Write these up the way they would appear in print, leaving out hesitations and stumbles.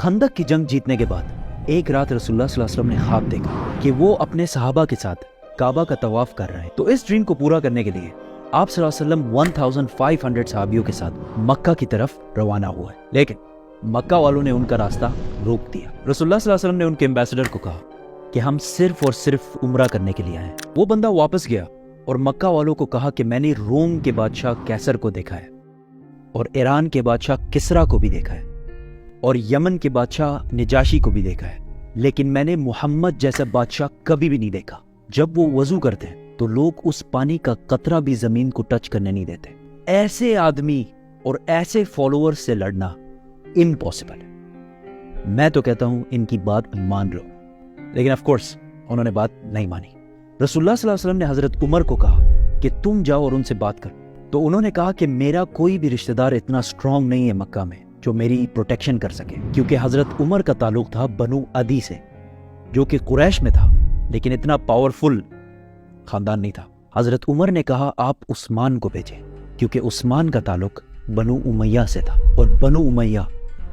خندق کی جنگ جیتنے کے بعد ایک رات رسول اللہ صلی اللہ علیہ وسلم نے خواب دیکھا کہ وہ اپنے صحابہ کے ساتھ کعبہ کا طواف کر رہے ہیں. تو اس ڈریم کو پورا کرنے کے لیے آپ صلی اللہ علیہ وسلم 1500 صحابیوں کے ساتھ مکہ کی طرف روانہ ہوا ہے، لیکن مکہ والوں نے ان کا راستہ روک دیا. رسول اللہ صلی اللہ علیہ وسلم نے ان کے ایمبیسڈر کو کہا کہ ہم صرف اور صرف عمرہ کرنے کے لیے آئے ہیں. وہ بندہ واپس گیا اور مکہ والوں کو کہا کہ میں نے روم کے بادشاہ کیسر کو دیکھا ہے اور ایران کے بادشاہ کسرا کو بھی دیکھا ہے اور یمن کے بادشاہ نجاشی کو بھی دیکھا ہے، لیکن میں نے محمد جیسا بادشاہ کبھی بھی نہیں دیکھا. جب وہ وضو کرتے ہیں تو لوگ اس پانی کا قطرہ بھی زمین کو ٹچ کرنے نہیں دیتے. ایسے آدمی اور ایسے فالوور سے لڑنا امپاسبل ہے. میں تو کہتا ہوں ان کی بات مان لو، لیکن آف کورس انہوں نے بات نہیں مانی. رسول اللہ صلی اللہ علیہ وسلم نے حضرت عمر کو کہا کہ تم جاؤ اور ان سے بات کرو. تو انہوں نے کہا کہ میرا کوئی بھی رشتہ دار اتنا سٹرونگ نہیں ہے مکہ میں جو میری پروٹیکشن کر سکے، کیونکہ حضرت عمر کا تعلق تھا بنو عدی سے جو کہ قریش میں تھا، لیکن اتنا پاورفل خاندان نہیں تھا. حضرت عمر نے کہا آپ عثمان کو بھیجیں، کیونکہ عثمان کا تعلق بنو امیہ سے تھا اور بنو امیہ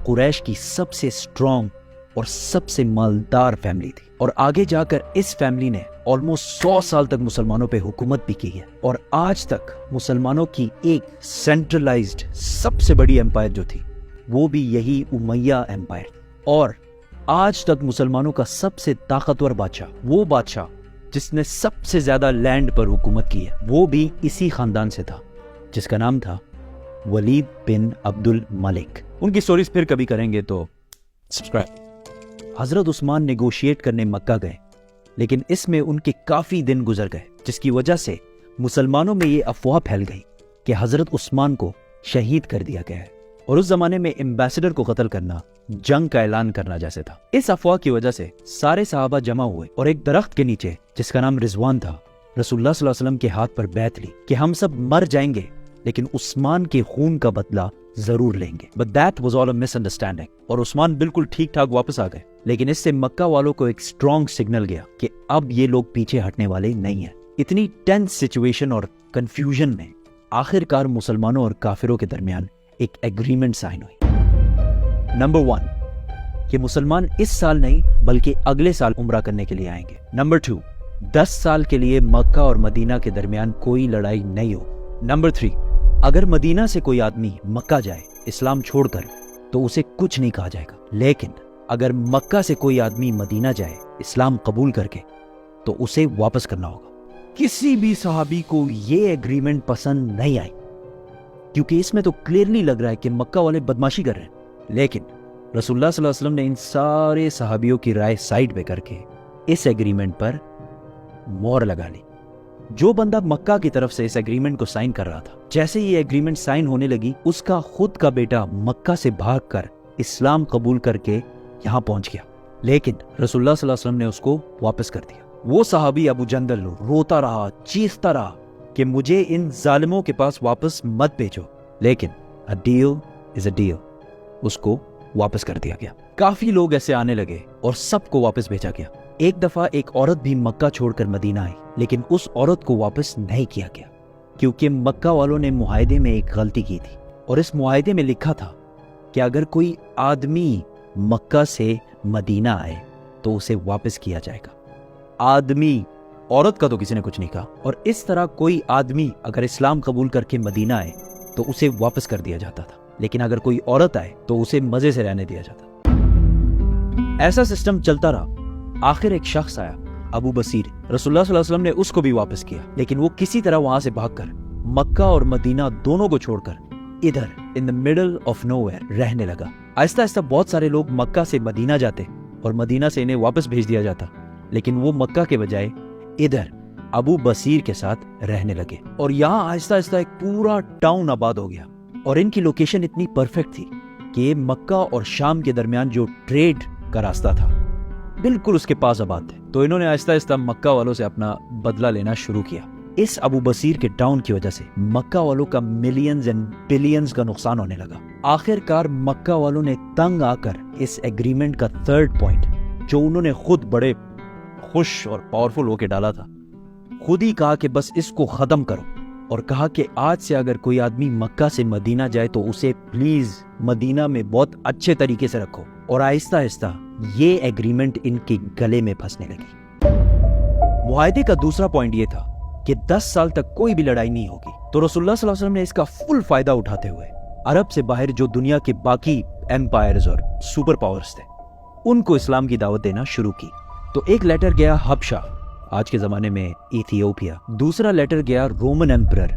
قریش کی سب سے سٹرونگ اور سب سے مالدار فیملی تھی، اور آگے جا کر اس فیملی نے آلموسٹ 100 سال تک مسلمانوں پہ حکومت بھی کی ہے، اور آج تک مسلمانوں کی ایک سینٹرلائزڈ سب سے بڑی ایمپائر جو تھی وہ بھی یہی امیہ ایمپائر. اور آج تک مسلمانوں کا سب سے طاقتور بادشاہ، وہ بادشاہ جس نے سب سے زیادہ لینڈ پر حکومت کی ہے، وہ بھی اسی خاندان سے تھا جس کا نام تھا ولید بن عبد الملک. ان کی سٹوریز پھر کبھی کریں گے تو سبسکرائب. حضرت عثمان نیگوشیٹ کرنے مکہ گئے، لیکن اس میں ان کے کافی دن گزر گئے، جس کی وجہ سے مسلمانوں میں یہ افواہ پھیل گئی کہ حضرت عثمان کو شہید کر دیا گیا ہے، اور اس زمانے میں ایمبیسڈر کو قتل کرنا جنگ کا اعلان کرنا جیسے تھا. اس افواہ کی وجہ سے سارے صحابہ جمع ہوئے اور ایک درخت کے نیچے جس کا نام رضوان تھا رسول اللہ صلی اللہ علیہ وسلم کے ہاتھ پر بیعت لی کہ ہم سب مر جائیں گے لیکن عثمان کے خون کا بدلہ ضرور لیں گے. But that was all a misunderstanding. اور عثمان بالکل ٹھیک ٹھاک واپس آ گئے، لیکن اس سے مکہ والوں کو ایک اسٹرانگ سگنل گیا کہ اب یہ لوگ پیچھے ہٹنے والے نہیں ہیں. اتنی ٹینس سچویشن اور کنفیوژن میں آخر کار مسلمانوں اور کافروں کے درمیان ایک ایگریمنٹ سائن ہوئی. نمبر 1 کہ مسلمان اس سال نہیں بلکہ اگلے سال عمرہ کرنے کے لیے آئیں گے. نمبر 2 10 سال کے لیے مکہ اور مدینہ کے درمیان کوئی لڑائی نہیں ہو. نمبر 3 اگر مدینہ سے کوئی آدمی مکہ جائے اسلام چھوڑ کر تو اسے کچھ نہیں کہا جائے گا، لیکن اگر مکہ سے کوئی آدمی مدینہ جائے اسلام قبول کر کے تو اسے واپس کرنا ہوگا. کسی بھی صحابی کو یہ ایگریمنٹ پسند نہیں آئی، کیونکہ اس میں تو کلیئرلی لگ رہا ہے کہ مکہ والے بدماشی کر رہے ہیں. لیکن رسول اللہ صلی اللہ علیہ وسلم نے ان سارے صحابیوں کی رائے سائڈ پہ کر کے اس ایگریمنٹ پر مہر لگا لی. جو بندہ مکہ کی طرف سے اس ایگریمنٹ کو سائن کر رہا تھا، جیسے یہ ایگریمنٹ سائن ہونے لگی اس کا خود کا بیٹا مکہ سے بھاگ کر اسلام قبول کر کے یہاں پہنچ گیا، لیکن رسول اللہ صلی اللہ علیہ وسلم نے اس کو واپس کر دیا. وہ صحابی ابو جندل روتا رہا، چیختا رہا کہ مجھے ان ظالموں کے پاس واپس مت بھیجو، لیکن a deal is a deal. اس کو واپس کر دیا گیا. کافی لوگ ایسے آنے لگے اور سب کو واپس بھیجا گیا. ایک دفعہ ایک عورت بھی مکہ چھوڑ کر مدینہ آئی، لیکن اس عورت کو واپس نہیں کیا گیا، کیونکہ مکہ والوں نے معاہدے میں ایک غلطی کی تھی، اور اس معاہدے میں لکھا تھا کہ اگر کوئی آدمی مکہ سے مدینہ آئے تو اسے واپس کیا جائے گا. آدمی، عورت کا تو کسی نے کچھ نہیں کہا. اور اس طرح کوئی آدمی اگر اسلام قبول کر کے مدینہ آئے تو اسے واپس کر دیا جاتا تھا، لیکن اگر کوئی عورت آئے تو اسے مزے سے رہنے دیا جاتا. ایسا سسٹم چلتا رہا. آخر ایک شخص آیا، ابو بصیر. رسول اللہ صلی اللہ علیہ وسلم نے اس کو بھی واپس کیا، لیکن وہ کسی طرح وہاں سے بھاگ کر مکہ اور مدینہ دونوں کو چھوڑ کر ادھر ان the middle of nowhere رہنے لگا. آہستہ آہستہ بہت سارے لوگ مکہ سے مدینہ جاتے اور مدینہ سے انہیں واپس بھیج دیا جاتا، لیکن وہ مکہ کے بجائے ادھر ابو بصیر کے ساتھ رہنے لگے، اور یہاں آہستہ آہستہ ایک پورا ٹاؤن آباد ہو گیا. اور ان کی لوکیشن اتنی پرفیکٹ تھی کہ یہ مکہ اور شام کے درمیان جو ٹریڈ کا راستہ تھا بالکل اس کے پاس آباد تھے. تو انہوں نے آہستہ آہستہ مکہ والوں سے اپنا بدلہ لینا شروع کیا. اس ابو بصیر کے ٹاؤن کی وجہ سے مکہ والوں کا ملینز اینڈ بلینز کا نقصان ہونے لگا. آخر کار مکہ والوں نے تنگ آ کر اس ایگریمنٹ کا 3rd پوائنٹ، جو انہوں نے خود بڑے خوش اور پاورفل ہو کے ڈالا تھا، خود ہی کہا کہ بس اس کو ختم کرو. اور کہا کہ آج سے اگر کوئی آدمی مکہ سے مدینہ جائے تو اسے پلیز مدینہ میں بہت اچھے طریقے سے رکھو. اور آہستہ آہستہ یہ ایگریمنٹ ان کے گلے میں پھنسنے لگی. معاہدے کا دوسرا پوائنٹ یہ تھا کہ 10 سال تک کوئی بھی لڑائی نہیں ہوگی. تو رسول اللہ صلی اللہ علیہ وسلم نے اس کا فل فائدہ اٹھاتے ہوئے عرب سے باہر جو دنیا کے باقی ایمپائرز اور سپر پاورز تھے ان کو اسلام کی دعوت دینا شروع کی. تو ایک لیٹر گیا حبشہ، آج کے زمانے میں ایتھیوپیا. دوسرا لیٹر گیا رومن ایمپرر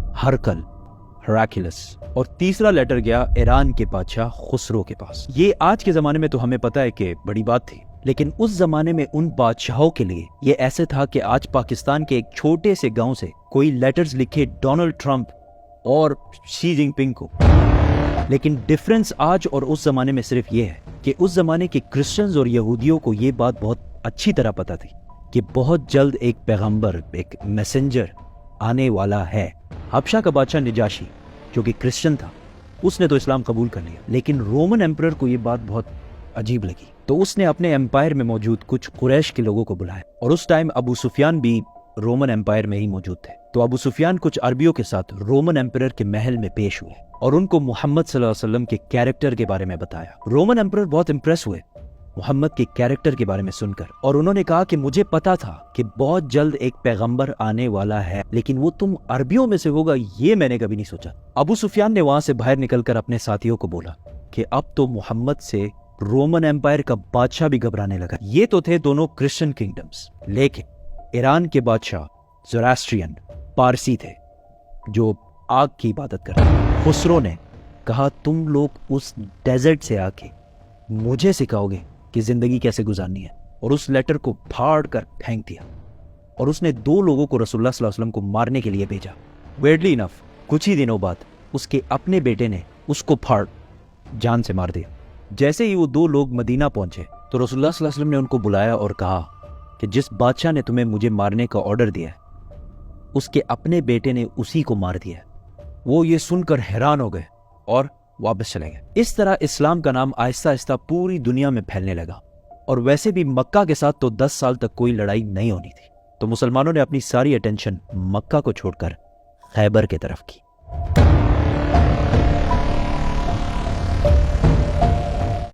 ہراکلس. اور تیسرا لیٹر گیا ایران کے بادشاہ خسرو کے پاس. یہ آج کے زمانے میں تو ہمیں پتہ ہے کہ بڑی بات تھی، لیکن اس زمانے میں ان بادشاہوں کے لیے یہ ایسے تھا کہ آج پاکستان کے ایک چھوٹے سے گاؤں سے کوئی لیٹرز لکھے ڈونلڈ ٹرمپ اور شی جن پنگ کو. لیکن ڈفرنس آج اور اس زمانے میں صرف یہ ہے کہ اس زمانے کے کرسچنز اور یہودیوں کو یہ بات بہت اچھی طرح پتہ تھی کہ بہت جلد ایک پیغمبر، ایک میسنجر آنے والا ہے. حبشہ کا بادشاہ نجاشی جو کہ کرسچن تھا، اس نے تو اسلام قبول کر لیا، لیکن رومن ایمپرر کو یہ بات بہت عجیب لگی. تو اس نے اپنے ایمپائر میں موجود کچھ قریش کے لوگوں کو بلایا. اور اس ٹائم ابو سفیان بھی رومن ایمپائر میں ہی موجود تھے. تو ابو سفیان کچھ عربیوں کے ساتھ رومن ایمپرر کے محل میں پیش ہوئے اور ان کو محمد صلی اللہ علیہ وسلم کے کیریکٹر کے بارے میں بتایا. رومن ایمپرر بہت امپریس ہوئے محمد کے کیریکٹر کے بارے میں سن کر، اور انہوں نے کہا کہ مجھے پتا تھا کہ بہت جلد ایک پیغمبر آنے والا ہے، لیکن وہ تم عربیوں میں سے ہوگا یہ میں نے کبھی نہیں سوچا. ابو سفیان نے وہاں سے باہر نکل کر اپنے ساتھیوں کو بولا کہ اب تو محمد سے رومن ایمپائر کا بادشاہ بھی گھبرانے لگا. یہ تو تھے دونوں کرسچن کنگڈمز، لیکن ایران کے بادشاہ زوراسٹرین پارسی تھے جو آگ کی عبادت کرتے. خسرو نے کہا تم لوگ اس ڈیزرٹ سے آ کے مجھے سکھاؤ گے کہ زندگی کیسے گزارنی ہے، اور اس لیٹر کو پھاڑ کر پھینک دیا. اور اس نے 2 لوگوں کو رسول اللہ صلی اللہ علیہ وسلم کو مارنے کے لیے بھیجا. ویئرڈلی انف کچھ ہی دنوں بعد اس کے اپنے بیٹے نے اس کو پھاڑ جان سے مار دیا. جیسے ہی وہ 2 لوگ مدینہ پہنچے تو رسول اللہ صلی اللہ علیہ وسلم نے ان کو بلایا اور کہا کہ جس بادشاہ نے تمہیں مجھے مارنے کا آرڈر دیا ہے اس کے اپنے بیٹے نے اسی کو مار دیا. وہ یہ سن کر حیران ہو گئے اور واپس چلے گئے. اس طرح اسلام کا نام آہستہ آہستہ پوری دنیا میں پھیلنے لگا. اور ویسے بھی مکہ کے ساتھ تو 10 سال تک کوئی لڑائی نہیں ہونی تھی، تو مسلمانوں نے اپنی ساری اٹینشن مکہ کو چھوڑ کر خیبر کی طرف کی.